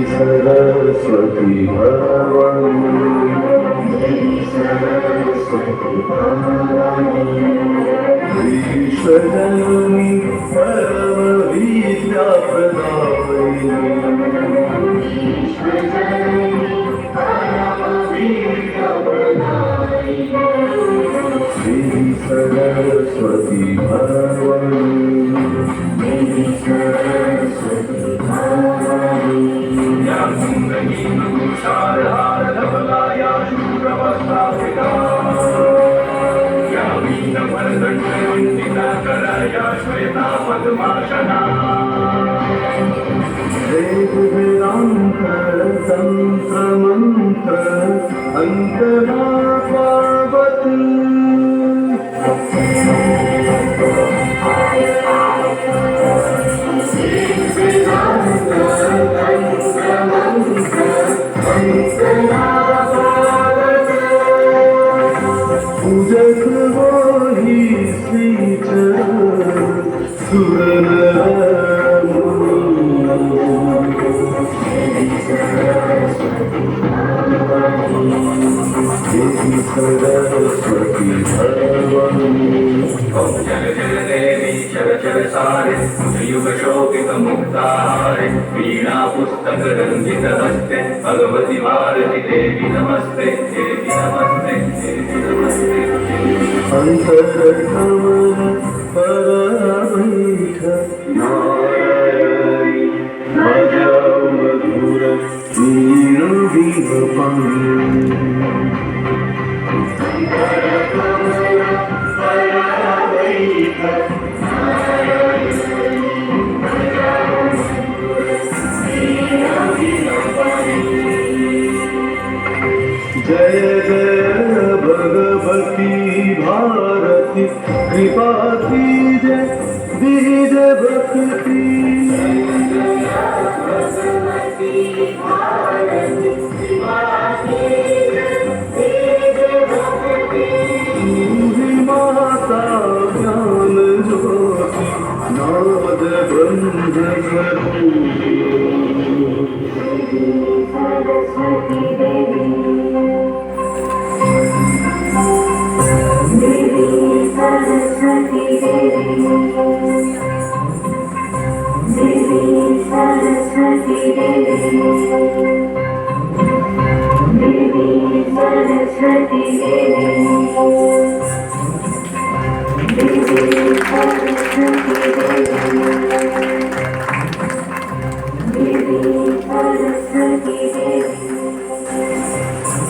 सरस्वती भवानी विश्वजननी परमविद्या श्री सरस्वती भवानी वेद वेदांत तंत्र मंत्र अंतरा पार्वती पूजक वही श्री सुरन सरस्वती भवानी जल जल देवी चर चर सारे युग शोभित मुक्ताहारे वीणा पुस्तक रंजित हस्ते भगवती भारती देवी नमस्ते देवी नमस्ते देवी नमस्ते अंतरकमल परमैठ नारायणी भजौ मधुर नीरविहपम् जय जय भगवती भारती कृपा कीजे दीज भक्ति सूरी माता ज्ञान ज्योति नाद ब्रह्म सरस्वती देवी सरस्वती देवी सरस्वती देवी सरस्वती देवी